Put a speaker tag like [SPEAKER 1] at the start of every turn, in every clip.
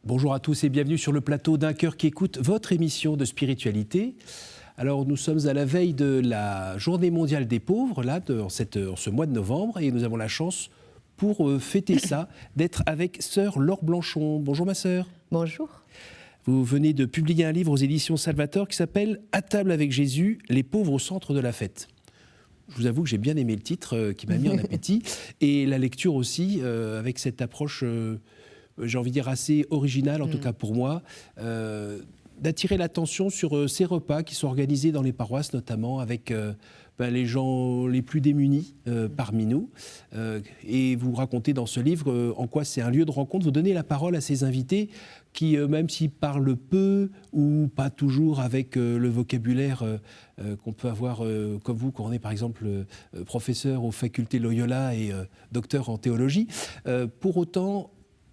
[SPEAKER 1] Bonjour à tous et bienvenue sur le plateau d'Un cœur qui écoute, votre émission de spiritualité. Alors nous sommes à la veille de la Journée mondiale des pauvres, là, en ce mois de novembre, et nous avons la chance, pour fêter ça, d'être avec sœur Laure Blanchon. Bonjour ma sœur.
[SPEAKER 2] Bonjour.
[SPEAKER 1] Vous venez de publier un livre aux éditions Salvator qui s'appelle « À table avec Jésus, les pauvres au centre de la fête ». Je vous avoue que j'ai bien aimé le titre qui m'a mis en appétit, et la lecture aussi, avec cette approche... j'ai envie de dire assez original, en tout cas pour moi, d'attirer l'attention sur ces repas qui sont organisés dans les paroisses, notamment avec les gens les plus démunis parmi nous. Et vous racontez dans ce livre en quoi c'est un lieu de rencontre. Vous donnez la parole à ces invités qui, même s'ils parlent peu ou pas toujours avec le vocabulaire qu'on peut avoir comme vous, quand on est par exemple professeur aux facultés Loyola et docteur en théologie, pour autant...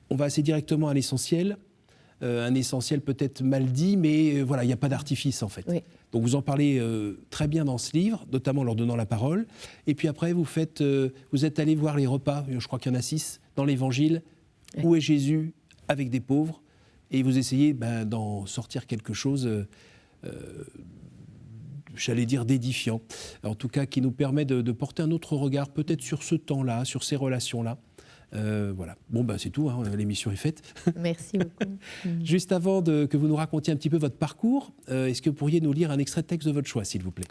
[SPEAKER 1] On va assez directement à l'essentiel, un essentiel peut-être mal dit, mais voilà, il n'y a pas d'artifice en fait. Oui. Donc vous en parlez très bien dans ce livre, notamment en leur donnant la parole. Et puis après, vous êtes allé voir les repas, je crois qu'il y en a 6, dans l'Évangile, oui. Où est Jésus avec des pauvres, et vous essayez d'en sortir quelque chose, j'allais dire d'édifiant, en tout cas qui nous permet de porter un autre regard peut-être sur ce temps-là, sur ces relations-là. Voilà. Bon, c'est tout, hein, l'émission est faite.
[SPEAKER 2] Merci beaucoup.
[SPEAKER 1] Juste avant que vous nous racontiez un petit peu votre parcours, est-ce que vous pourriez nous lire un extrait de texte de votre choix, s'il vous plaît ?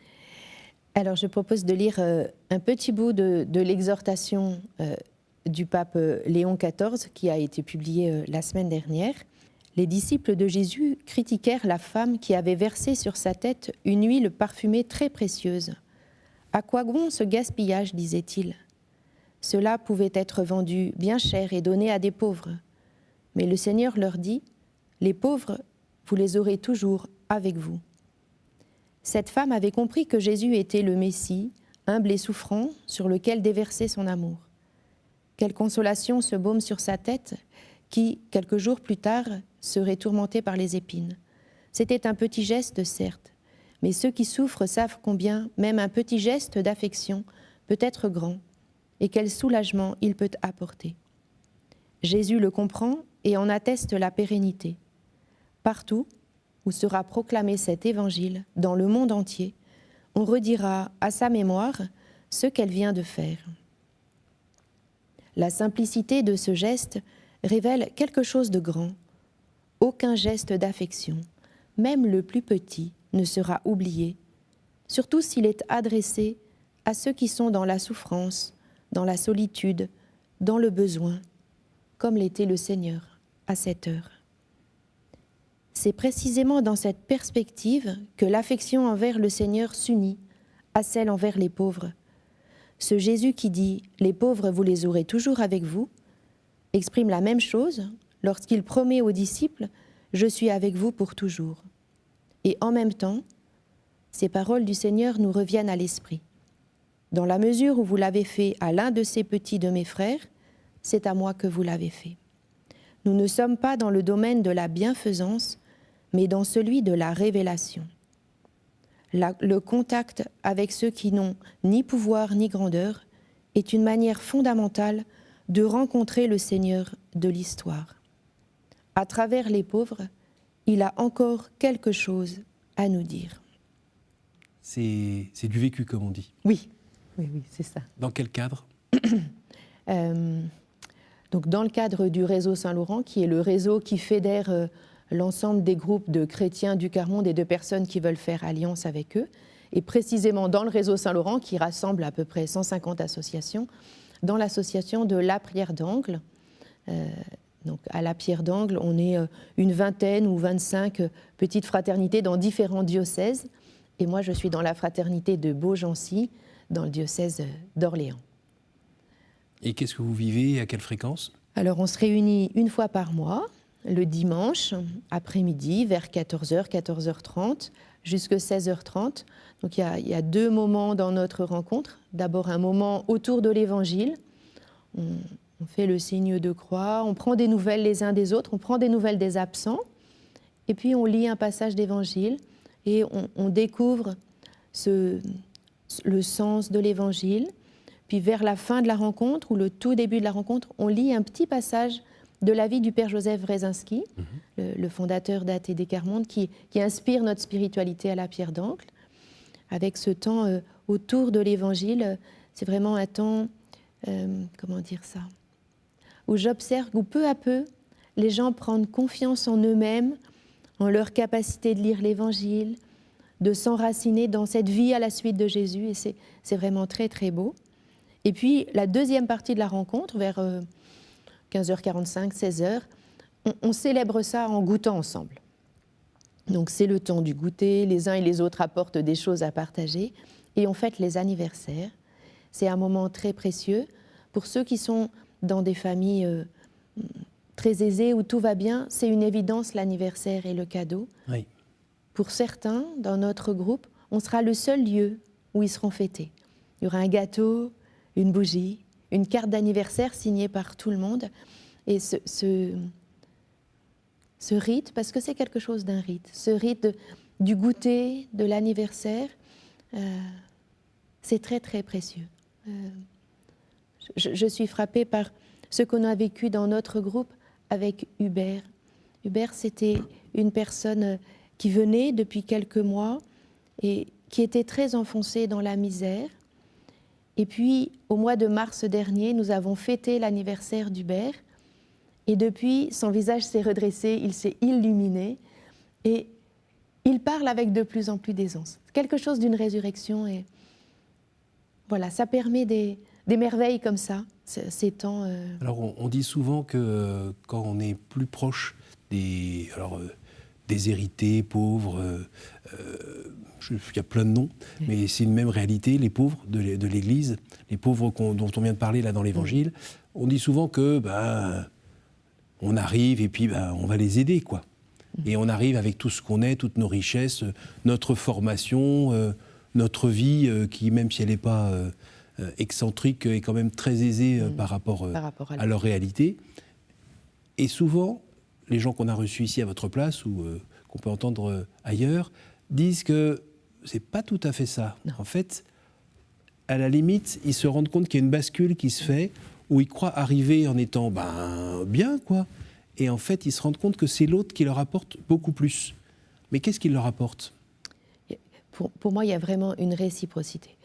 [SPEAKER 2] Alors, je propose de lire un petit bout de l'exhortation du pape Léon XIV, qui a été publiée la semaine dernière. Les disciples de Jésus critiquèrent la femme qui avait versé sur sa tête une huile parfumée très précieuse. « À quoi bon ce gaspillage ?» disait-il. Cela pouvait être vendu bien cher et donné à des pauvres. Mais le Seigneur leur dit, « Les pauvres, vous les aurez toujours avec vous. » Cette femme avait compris que Jésus était le Messie, humble et souffrant, sur lequel déverser son amour. Quelle consolation ce baume sur sa tête, qui, quelques jours plus tard, serait tourmenté par les épines. C'était un petit geste, certes, mais ceux qui souffrent savent combien même un petit geste d'affection peut être grand, et quel soulagement il peut apporter. Jésus le comprend et en atteste la pérennité. Partout où sera proclamé cet évangile, dans le monde entier, on redira à sa mémoire ce qu'elle vient de faire. La simplicité de ce geste révèle quelque chose de grand. Aucun geste d'affection, même le plus petit, ne sera oublié, surtout s'il est adressé à ceux qui sont dans la souffrance, dans la solitude, dans le besoin, comme l'était le Seigneur à cette heure. C'est précisément dans cette perspective que l'affection envers le Seigneur s'unit à celle envers les pauvres. Ce Jésus qui dit « Les pauvres, vous les aurez toujours avec vous » exprime la même chose lorsqu'il promet aux disciples « Je suis avec vous pour toujours ». Et en même temps, ces paroles du Seigneur nous reviennent à l'esprit. Dans la mesure où vous l'avez fait à l'un de ces petits de mes frères, c'est à moi que vous l'avez fait. Nous ne sommes pas dans le domaine de la bienfaisance, mais dans celui de la révélation. Le contact avec ceux qui n'ont ni pouvoir ni grandeur est une manière fondamentale de rencontrer le Seigneur de l'histoire. À travers les pauvres, il a encore quelque chose à nous dire.
[SPEAKER 1] C'est du vécu, comme on dit.
[SPEAKER 2] Oui. Oui, c'est ça.
[SPEAKER 1] Dans quel cadre ?
[SPEAKER 2] Donc dans le cadre du réseau Saint-Laurent, qui est le réseau qui fédère l'ensemble des groupes de chrétiens du quart-monde et de personnes qui veulent faire alliance avec eux, et précisément dans le réseau Saint-Laurent, qui rassemble à peu près 150 associations, dans l'association de la Pierre d'Angle. Donc à la Pierre d'Angle, on est une vingtaine ou 25 petites fraternités dans différents diocèses, et moi je suis dans la fraternité de Beaugency, dans le diocèse d'Orléans.
[SPEAKER 1] Et qu'est-ce que vous vivez et à quelle fréquence ?
[SPEAKER 2] Alors, on se réunit une fois par mois, le dimanche, après-midi, vers 14h, 14h30, jusqu'à 16h30. Donc, il y a 2 moments dans notre rencontre. D'abord, un moment autour de l'Évangile. On fait le signe de croix, on prend des nouvelles les uns des autres, on prend des nouvelles des absents. Et puis, on lit un passage d'Évangile et on découvre le sens de l'Évangile. Puis vers la fin de la rencontre, ou le tout début de la rencontre, on lit un petit passage de la vie du père Joseph Wrezinski, le fondateur d'ATD Quart Monde, qui inspire notre spiritualité à la pierre d'Ancre. Avec ce temps autour de l'Évangile, c'est vraiment un temps, comment dire ça, où j'observe où peu à peu, les gens prennent confiance en eux-mêmes, en leur capacité de lire l'Évangile, de s'enraciner dans cette vie à la suite de Jésus, et c'est vraiment très très beau. Et puis la deuxième partie de la rencontre, vers 15h45, 16h, on célèbre ça en goûtant ensemble. Donc c'est le temps du goûter, les uns et les autres apportent des choses à partager, et on fête les anniversaires. C'est un moment très précieux pour ceux qui sont dans des familles très aisées où tout va bien, c'est une évidence l'anniversaire et le cadeau.
[SPEAKER 1] Oui.
[SPEAKER 2] Pour certains, dans notre groupe, on sera le seul lieu où ils seront fêtés. Il y aura un gâteau, une bougie, une carte d'anniversaire signée par tout le monde. Et ce rite, parce que c'est quelque chose d'un rite, ce rite du goûter, de l'anniversaire, c'est très très précieux. Je suis frappée par ce qu'on a vécu dans notre groupe avec Hubert. Hubert, c'était une personne qui venait depuis quelques mois et qui était très enfoncée dans la misère. Et puis, au mois de mars dernier, nous avons fêté l'anniversaire d'Hubert. Et depuis, son visage s'est redressé, il s'est illuminé. Et il parle avec de plus en plus d'aisance. Quelque chose d'une résurrection. Et voilà, ça permet des merveilles comme ça, ces temps.
[SPEAKER 1] Alors, on dit souvent que quand on est plus proche des déshérités, pauvres, il y a plein de noms, mais c'est une même réalité, les pauvres de l'Église, les pauvres dont on vient de parler là dans l'Évangile. On dit souvent que on arrive et puis on va les aider, quoi. Et on arrive avec tout ce qu'on est, toutes nos richesses, notre formation, notre vie, qui, même si elle n'est pas excentrique, est quand même très aisée par rapport à leur réalité. Et souvent, les gens qu'on a reçus ici à votre place, ou qu'on peut entendre ailleurs, disent que c'est pas tout à fait ça. Non. En fait, à la limite, ils se rendent compte qu'il y a une bascule qui se fait, où ils croient arriver en étant bien, quoi. Et en fait, ils se rendent compte que c'est l'autre qui leur apporte beaucoup plus. Mais qu'est-ce qu'il leur apporte ?
[SPEAKER 2] Pour moi, il y a vraiment une réciprocité.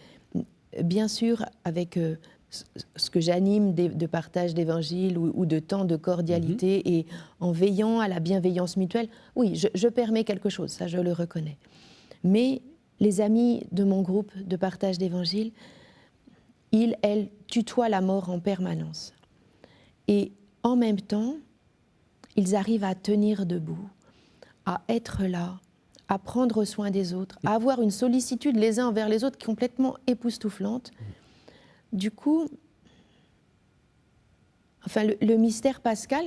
[SPEAKER 2] Bien sûr, avec ce que j'anime de partage d'évangile ou de temps de cordialité et en veillant à la bienveillance mutuelle, oui, je permets quelque chose, ça je le reconnais. Mais les amis de mon groupe de partage d'évangile, elles tutoient la mort en permanence. Et en même temps, ils arrivent à tenir debout, à être là, à prendre soin des autres, à avoir une sollicitude les uns envers les autres complètement époustouflante. Du coup, le mystère pascal,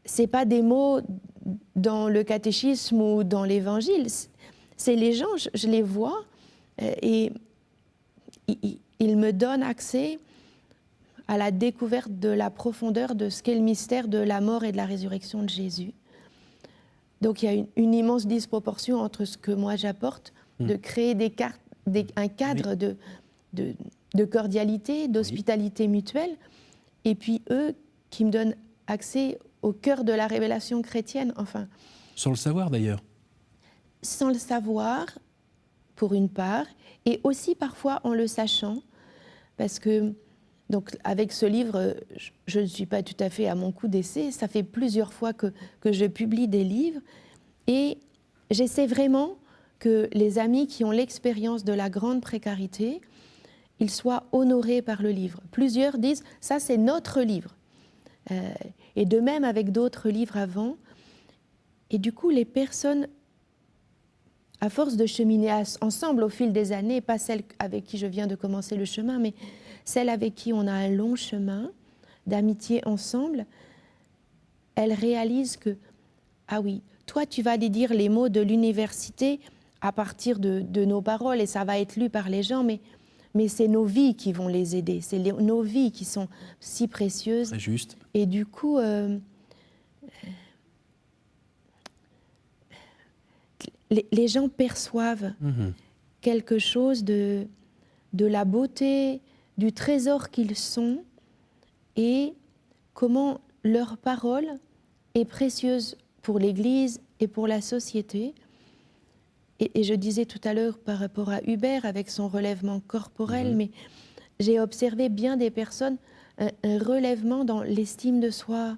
[SPEAKER 2] c'est pas des mots dans le catéchisme ou dans l'évangile, c'est les gens, je les vois, et ils me donnent accès à la découverte de la profondeur de ce qu'est le mystère de la mort et de la résurrection de Jésus. Donc il y a une immense disproportion entre ce que moi j'apporte, de créer un cadre de cordialité, d'hospitalité mutuelle, et puis eux qui me donnent accès au cœur de la révélation chrétienne, enfin.
[SPEAKER 1] Sans le savoir d'ailleurs.
[SPEAKER 2] Sans le savoir, pour une part, et aussi parfois en le sachant, parce que donc, avec ce livre, je ne suis pas tout à fait à mon coup d'essai. Ça fait plusieurs fois que je publie des livres. Et j'essaie vraiment que les amis qui ont l'expérience de la grande précarité, ils soient honorés par le livre. Plusieurs disent « ça, c'est notre livre ». Et de même avec d'autres livres avant. Et du coup, les personnes, à force de cheminer ensemble au fil des années, pas celles avec qui je viens de commencer le chemin, mais celles avec qui on a un long chemin d'amitié ensemble, elles réalisent que, ah oui, toi tu vas aller dire les mots de l'université à partir de nos paroles et ça va être lu par les gens, mais c'est nos vies qui vont les aider, c'est nos vies qui sont si précieuses.
[SPEAKER 1] Très juste.
[SPEAKER 2] Et du coup, les gens perçoivent quelque chose de la beauté, du trésor qu'ils sont et comment leur parole est précieuse pour l'Église et pour la société. Et je disais tout à l'heure par rapport à Hubert avec son relèvement corporel, mais j'ai observé bien des personnes, un relèvement dans l'estime de soi,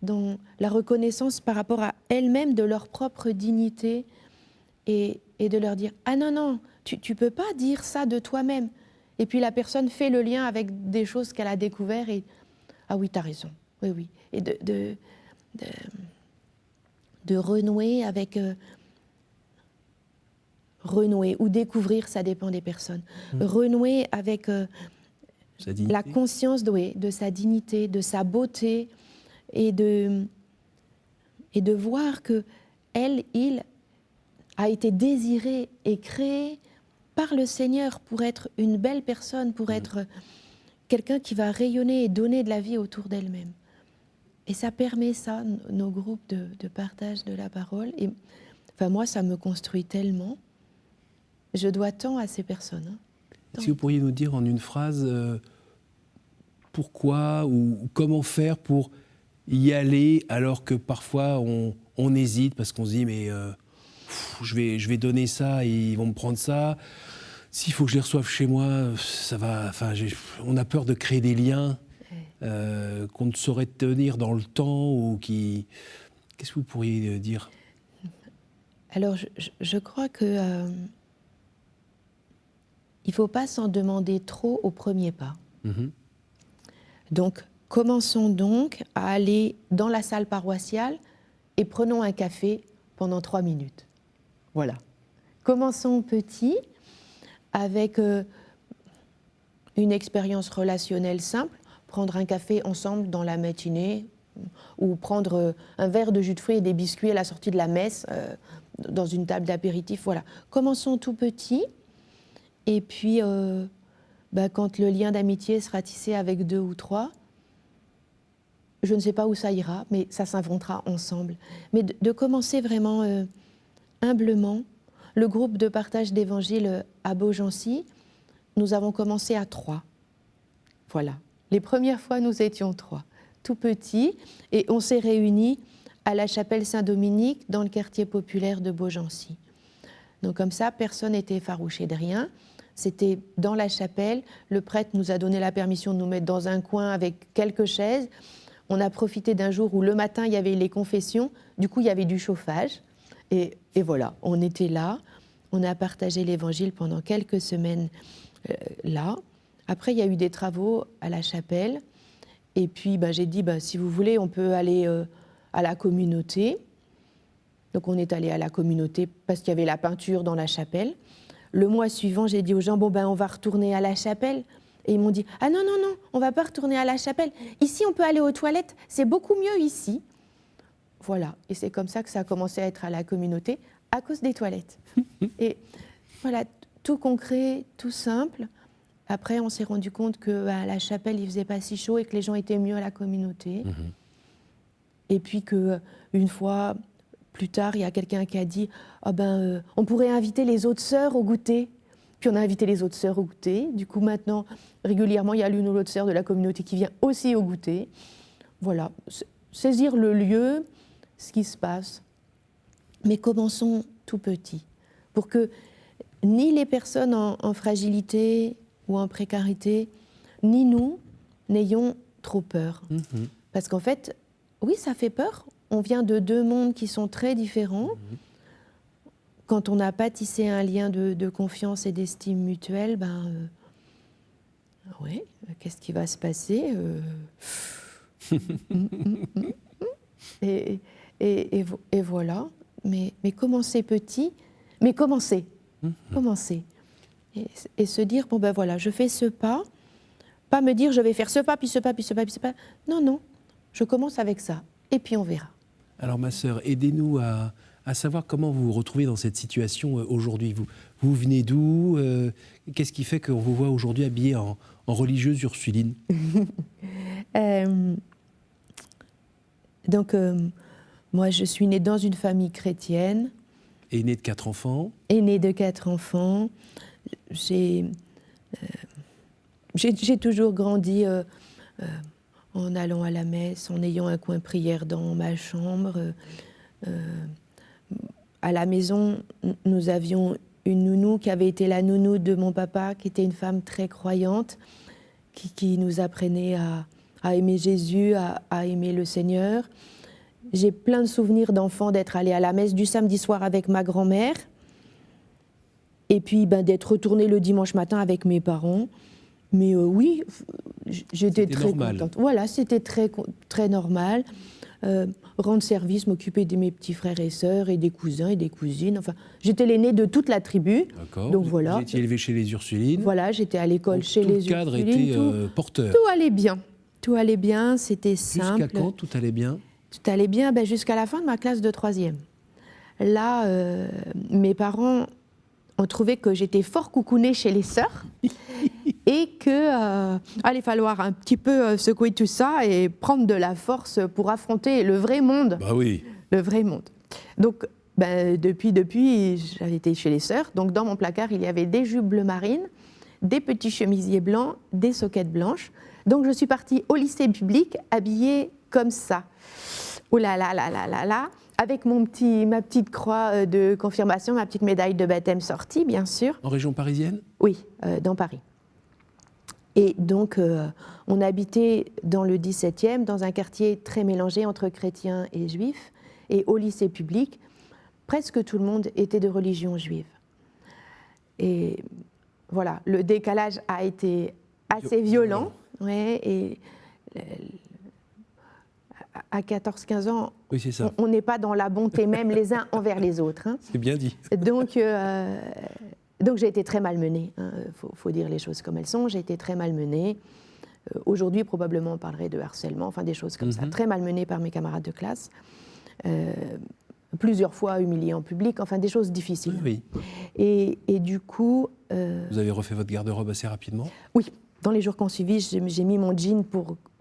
[SPEAKER 2] dans la reconnaissance par rapport à elles-mêmes de leur propre dignité et de leur dire « Ah non, non, tu ne peux pas dire ça de toi-même ». Et puis la personne fait le lien avec des choses qu'elle a découvertes et « Ah oui, tu as raison, oui, oui ». Et de renouer avec... renouer ou découvrir, ça dépend des personnes. Renouer avec la conscience de sa dignité, de sa beauté et de voir que il a été désiré et créé par le Seigneur pour être une belle personne, pour être quelqu'un qui va rayonner et donner de la vie autour d'elle-même. Et ça permet ça, nos groupes de partage de la parole. Et enfin, moi, ça me construit tellement. Je dois tant à ces personnes. Hein.
[SPEAKER 1] Est-ce que vous pourriez nous dire en une phrase pourquoi ou comment faire pour y aller alors que parfois on hésite parce qu'on se dit mais je vais donner ça et ils vont me prendre ça. S'il faut que je les reçoive chez moi, ça va. Enfin, on a peur de créer des liens qu'on ne saurait tenir dans le temps ou qui. Qu'est-ce que vous pourriez dire ?
[SPEAKER 2] Alors, je crois que il ne faut pas s'en demander trop au premier pas. Donc, commençons donc à aller dans la salle paroissiale et prenons un café pendant 3 minutes. Voilà. Commençons petit, avec une expérience relationnelle simple, prendre un café ensemble dans la matinée ou prendre un verre de jus de fruits et des biscuits à la sortie de la messe dans une table d'apéritif. Voilà. Commençons tout petit et puis quand le lien d'amitié sera tissé avec 2 ou 3, je ne sais pas où ça ira, mais ça s'inventera ensemble. Mais de commencer vraiment humblement. Le groupe de partage d'évangile à Beaugency, nous avons commencé à 3. Voilà. Les premières fois, nous étions 3, tout petits, et on s'est réunis à la chapelle Saint-Dominique dans le quartier populaire de Beaugency. Donc comme ça, personne n'était effarouché de rien. C'était dans la chapelle. Le prêtre nous a donné la permission de nous mettre dans un coin avec quelques chaises. On a profité d'un jour où le matin, il y avait les confessions. Du coup, il y avait du chauffage. Et voilà, on était là. On a partagé l'évangile pendant quelques semaines là. Après, il y a eu des travaux à la chapelle. Et puis, j'ai dit, si vous voulez, on peut aller à la communauté. Donc, on est allé à la communauté parce qu'il y avait la peinture dans la chapelle. Le mois suivant, j'ai dit aux gens, on va retourner à la chapelle. Et ils m'ont dit, ah non, non, non, on ne va pas retourner à la chapelle. Ici, on peut aller aux toilettes, c'est beaucoup mieux ici. Voilà, et c'est comme ça que ça a commencé à être à la communauté, à cause des toilettes. Et voilà, tout concret, tout simple. Après, on s'est rendu compte qu'à la chapelle, il ne faisait pas si chaud et que les gens étaient mieux à la communauté. Et puis qu'une fois, plus tard, il y a quelqu'un qui a dit on pourrait inviter les autres sœurs au goûter. Puis on a invité les autres sœurs au goûter. Du coup, maintenant, régulièrement, il y a l'une ou l'autre sœur de la communauté qui vient aussi au goûter. Voilà, saisir le lieu, ce qui se passe. Mais commençons tout petit, pour que ni les personnes en fragilité ou en précarité, ni nous, n'ayons trop peur. Parce qu'en fait, oui, ça fait peur. On vient de 2 mondes qui sont très différents. Quand on n'a pas tissé un lien de confiance et d'estime mutuelle, oui, qu'est-ce qui va se passer et voilà. Mais commencer petit, mais commencer. Et se dire, voilà, je fais ce pas. Pas me dire, je vais faire ce pas, puis ce pas, puis ce pas, puis ce pas. Non, non, je commence avec ça, et puis on verra.
[SPEAKER 1] Alors ma sœur, aidez-nous à savoir comment vous vous retrouvez dans cette situation aujourd'hui. Vous venez d'où qu'est-ce qui fait qu'on vous voit aujourd'hui habillée en religieuse ursuline?
[SPEAKER 2] Donc, moi, je suis née dans une famille chrétienne.
[SPEAKER 1] Aînée de 4 enfants.
[SPEAKER 2] Aînée de 4 enfants. J'ai toujours grandi en allant à la messe, en ayant un coin prière dans ma chambre. À la maison, nous avions une nounou qui avait été la nounou de mon papa, qui était une femme très croyante, qui nous apprenait à aimer Jésus, à aimer le Seigneur. J'ai plein de souvenirs d'enfants d'être allée à la messe du samedi soir avec ma grand-mère, et puis d'être retournée le dimanche matin avec mes parents. Mais oui, j'étais très contente. Voilà, c'était très normal. Rendre service, m'occuper de mes petits frères et sœurs et des cousins et des cousines. Enfin, j'étais l'aînée de toute la tribu.
[SPEAKER 1] D'accord.
[SPEAKER 2] Donc voilà.
[SPEAKER 1] Vous étiez élevée chez les Ursulines.
[SPEAKER 2] Voilà, j'étais à l'école chez les Ursulines.
[SPEAKER 1] Tout le cadre était porteur.
[SPEAKER 2] Tout allait bien. Tout allait bien, c'était simple.
[SPEAKER 1] Jusqu'à quand tout allait bien?
[SPEAKER 2] Tout allait bien jusqu'à la fin de ma classe de 3e. Là, mes parents ont trouvé que j'étais fort coucounée chez les sœurs et que allait falloir un petit peu secouer tout ça et prendre de la force pour affronter le vrai monde.
[SPEAKER 1] Bah oui.
[SPEAKER 2] Le vrai monde. Donc, depuis, j'avais été chez les sœurs. Donc, dans mon placard, il y avait des jupes bleu marine, des petits chemisiers blancs, des soquettes blanches. Donc, je suis partie au lycée public habillée comme ça. Oh là là là là là là, avec ma petite croix de confirmation, ma petite médaille de baptême sortie, bien sûr.
[SPEAKER 1] En région parisienne?
[SPEAKER 2] Oui, dans Paris. Et donc, on habitait dans le 17e, dans un quartier très mélangé entre chrétiens et juifs. Et au lycée public, presque tout le monde était de religion juive. Et voilà, le décalage a été assez violent. Ouais, et à 14-15 ans, oui, c'est ça. On n'est pas dans la bonté même les uns envers les autres. Hein.
[SPEAKER 1] C'est bien dit.
[SPEAKER 2] Donc j'ai été très malmenée. Faut dire les choses comme elles sont. J'ai été très malmenée. Aujourd'hui, probablement, on parlerait de harcèlement, enfin des choses comme ça. Très malmenée par mes camarades de classe. Plusieurs fois humiliée en public, enfin des choses difficiles.
[SPEAKER 1] Oui.
[SPEAKER 2] Et du coup...
[SPEAKER 1] Vous avez refait votre garde-robe assez rapidement?
[SPEAKER 2] Oui. Dans les jours qui ont suivi, j'ai mis mon jean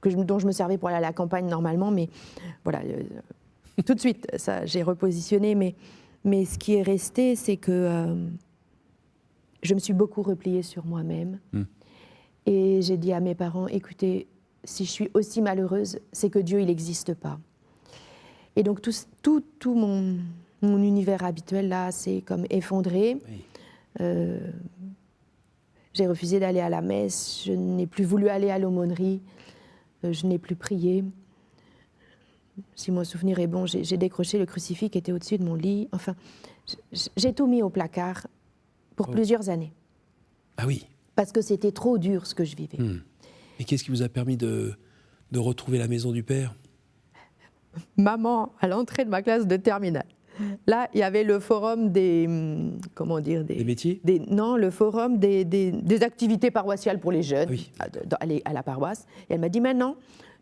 [SPEAKER 2] dont je me servais pour aller à la campagne normalement, mais voilà, tout de suite, ça, j'ai repositionné. Mais ce qui est resté, c'est que je me suis beaucoup repliée sur moi-même. Et j'ai dit à mes parents, écoutez, si je suis aussi malheureuse, c'est que Dieu, il n'existe pas. Et donc tout mon univers habituel, là, c'est comme effondré. Oui. J'ai refusé d'aller à la messe, je n'ai plus voulu aller à l'aumônerie, je n'ai plus prié. Si mon souvenir est bon, j'ai décroché le crucifix qui était au-dessus de mon lit. Enfin, j'ai tout mis au placard pour plusieurs années.
[SPEAKER 1] Ah oui.
[SPEAKER 2] Parce que c'était trop dur ce que je vivais.
[SPEAKER 1] Et qu'est-ce qui vous a permis de retrouver la maison du Père?
[SPEAKER 2] Maman, à l'entrée de ma classe de terminale. Là, il y avait le forum des
[SPEAKER 1] métiers?
[SPEAKER 2] Non, le forum des activités paroissiales pour les jeunes, oui. à la paroisse. Et elle m'a dit, maintenant,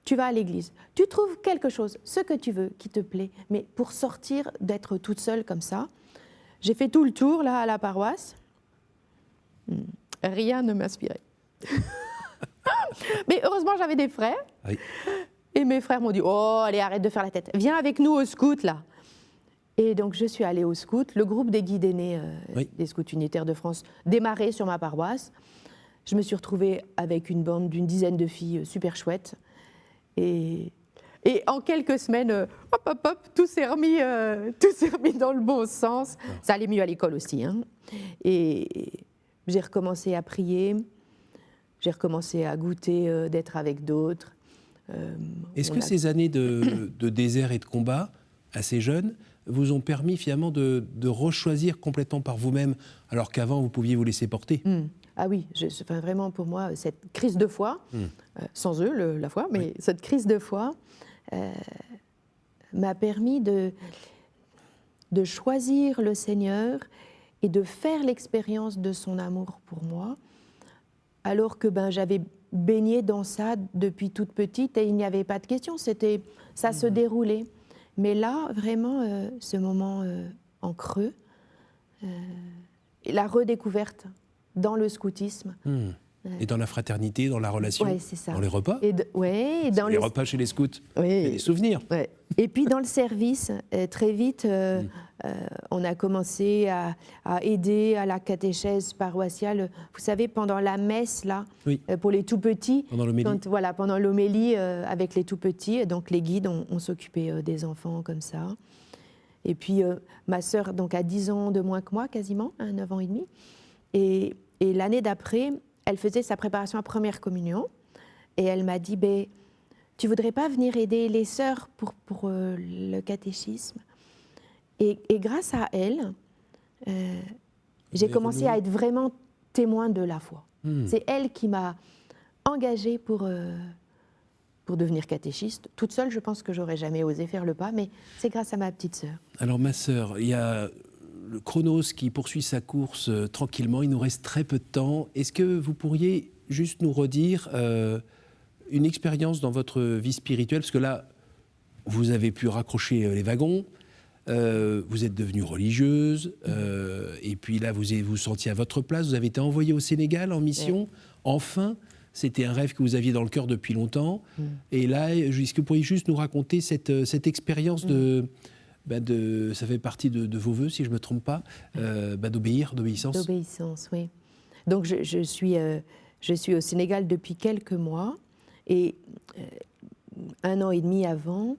[SPEAKER 2] tu vas à l'église. Tu trouves quelque chose, ce que tu veux, qui te plaît. Mais pour sortir d'être toute seule comme ça, j'ai fait tout le tour, là, à la paroisse. Rien ne m'inspirait. Mais heureusement, j'avais des frères. Oui. Et mes frères m'ont dit, oh, allez, arrête de faire la tête. Viens avec nous au scout, là. Et donc, je suis allée au scout. Le groupe des guides aînés des scouts unitaires de France démarrait sur ma paroisse. Je me suis retrouvée avec une bande d'une dizaine de filles super chouettes. Et en quelques semaines, tout s'est remis dans le bon sens. Ça allait mieux à l'école aussi. Hein. Et j'ai recommencé à prier. J'ai recommencé à goûter d'être avec d'autres.
[SPEAKER 1] Est-ce que ces années de désert et de combat, assez jeunes, vous ont permis finalement de rechoisir complètement par vous-même, alors qu'avant vous pouviez vous laisser porter?
[SPEAKER 2] Ah oui, vraiment pour moi, cette crise de foi, sans eux, la foi, mais cette crise de foi m'a permis de choisir le Seigneur et de faire l'expérience de son amour pour moi, alors que j'avais baigné dans ça depuis toute petite et il n'y avait pas de question, ça se déroulait. Mais là, vraiment, ce moment en creux, la redécouverte dans le scoutisme,
[SPEAKER 1] Et dans la fraternité, dans la relation,
[SPEAKER 2] Ouais, c'est ça.
[SPEAKER 1] dans les repas.
[SPEAKER 2] Et dans
[SPEAKER 1] Les repas chez les scouts,
[SPEAKER 2] Oui.
[SPEAKER 1] il y a des souvenirs.
[SPEAKER 2] Ouais. Et puis dans le service, très vite, on a commencé à aider à la catéchèse paroissiale. Vous savez, pendant la messe, là,
[SPEAKER 1] Oui.
[SPEAKER 2] pour les tout petits,
[SPEAKER 1] Pendant l'homélie.
[SPEAKER 2] pendant l'homélie avec les tout petits, donc les guides, on s'occupait des enfants comme ça. Et puis ma sœur, donc a 10 ans de moins que moi, quasiment, 9 ans et demi. Et l'année d'après, elle faisait sa préparation à première communion. Et elle m'a dit, tu voudrais pas venir aider les sœurs pour le catéchisme? Et grâce à elle, j'ai commencé à être vraiment témoin de la foi. C'est elle qui m'a engagée pour devenir catéchiste. Toute seule, je pense que j'aurais jamais osé faire le pas, mais c'est grâce à ma petite sœur.
[SPEAKER 1] Alors ma sœur, il y a le chronos qui poursuit sa course tranquillement. Il nous reste très peu de temps. Est-ce que vous pourriez juste nous redire une expérience dans votre vie spirituelle? Parce que là, vous avez pu raccrocher les wagons. Vous êtes devenue religieuse, et puis là, vous vous sentiez à votre place. Vous avez été envoyée au Sénégal en mission. Ouais. Enfin, c'était un rêve que vous aviez dans le cœur depuis longtemps. Et là, est-ce que vous pourriez juste nous raconter cette expérience ça fait partie de vos vœux, si je ne me trompe pas, d'obéissance.
[SPEAKER 2] D'obéissance, oui. Donc, je suis au Sénégal depuis quelques mois, et 1 an et demi avant,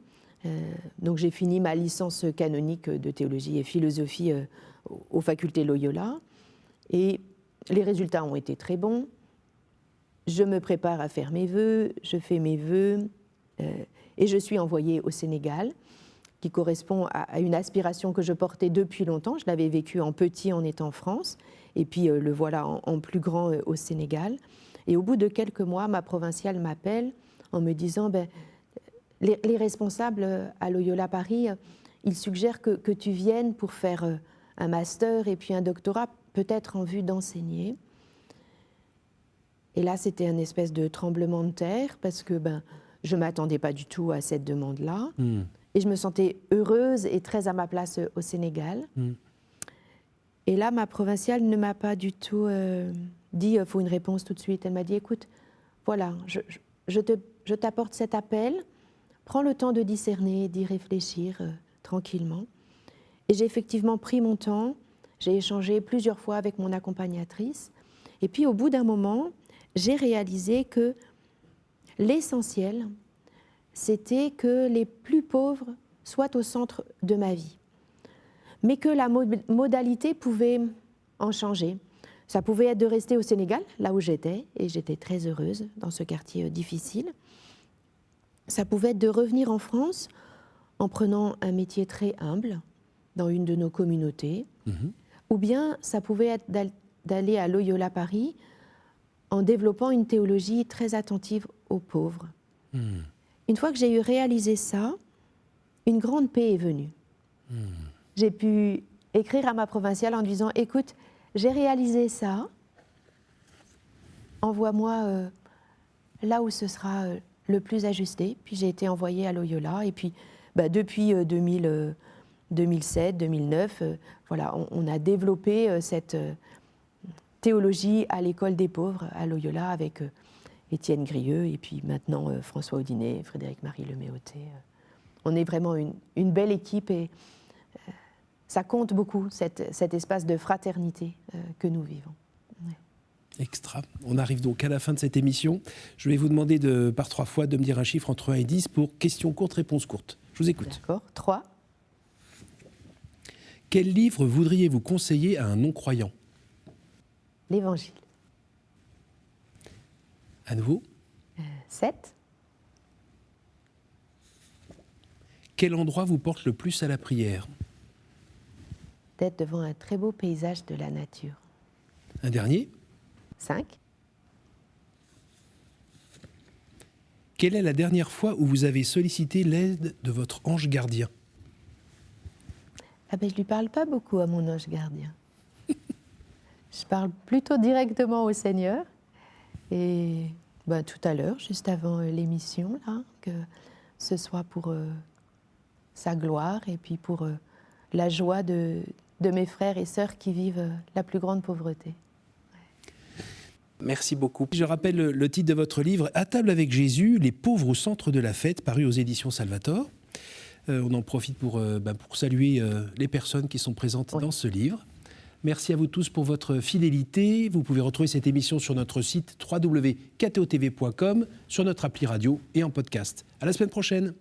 [SPEAKER 2] donc j'ai fini ma licence canonique de théologie et philosophie aux facultés Loyola, et les résultats ont été très bons. Je me prépare à faire mes vœux, je fais mes vœux, et je suis envoyée au Sénégal, qui correspond à une aspiration que je portais depuis longtemps. Je l'avais vécu en petit en étant en France, et puis le voilà en plus grand au Sénégal. Et au bout de quelques mois, ma provinciale m'appelle en me disant les responsables à Loyola Paris, ils suggèrent que tu viennes pour faire un master et puis un doctorat, peut-être en vue d'enseigner. Et là, c'était un espèce de tremblement de terre, parce que je ne m'attendais pas du tout à cette demande-là. Et je me sentais heureuse et très à ma place au Sénégal. Et là, ma provinciale ne m'a pas du tout dit « il faut une réponse tout de suite ». Elle m'a dit « écoute, voilà, je t'apporte cet appel, prends le temps de discerner, d'y réfléchir tranquillement ». Et j'ai effectivement pris mon temps, j'ai échangé plusieurs fois avec mon accompagnatrice. Et puis au bout d'un moment, j'ai réalisé que l'essentiel, c'était que les plus pauvres soient au centre de ma vie. Mais que la modalité pouvait en changer. Ça pouvait être de rester au Sénégal, là où j'étais, et j'étais très heureuse dans ce quartier difficile. Ça pouvait être de revenir en France en prenant un métier très humble dans une de nos communautés. Ou bien ça pouvait être d'aller à Loyola Paris en développant une théologie très attentive aux pauvres. Une fois que j'ai eu réalisé ça, une grande paix est venue. J'ai pu écrire à ma provinciale en disant « écoute, j'ai réalisé ça, envoie-moi là où ce sera le plus ajusté ». Puis j'ai été envoyée à Loyola, et puis depuis 2007, 2009, voilà, on a développé cette théologie à l'école des pauvres à Loyola avec Étienne Grieux, et puis maintenant François Audinet, Frédéric-Marie Leméoté. On est vraiment une belle équipe, et ça compte beaucoup, cet espace de fraternité que nous vivons. Ouais.
[SPEAKER 1] Extra. On arrive donc à la fin de cette émission. Je vais vous demander par 3 fois de me dire un chiffre entre 1 et 10 pour questions courtes, réponses courtes. Je vous écoute.
[SPEAKER 2] D'accord. 3.
[SPEAKER 1] Quel livre voudriez-vous conseiller à un non-croyant?
[SPEAKER 2] L'Évangile.
[SPEAKER 1] À nouveau.
[SPEAKER 2] 7.
[SPEAKER 1] Quel endroit vous porte le plus à la prière?
[SPEAKER 2] D'être devant un très beau paysage de la nature.
[SPEAKER 1] Un dernier.
[SPEAKER 2] 5.
[SPEAKER 1] Quelle est la dernière fois où vous avez sollicité l'aide de votre ange gardien?
[SPEAKER 2] Je ne lui parle pas beaucoup à mon ange gardien. Je parle plutôt directement au Seigneur. Et tout à l'heure, juste avant l'émission, là, que ce soit pour sa gloire et puis pour la joie de mes frères et sœurs qui vivent la plus grande pauvreté.
[SPEAKER 1] Merci beaucoup. Je rappelle le titre de votre livre, « À table avec Jésus, les pauvres au centre de la fête », paru aux éditions Salvator. On en profite pour saluer les personnes qui sont présentes dans ce livre. Merci à vous tous pour votre fidélité. Vous pouvez retrouver cette émission sur notre site www.ktotv.com, sur notre appli radio et en podcast. À la semaine prochaine.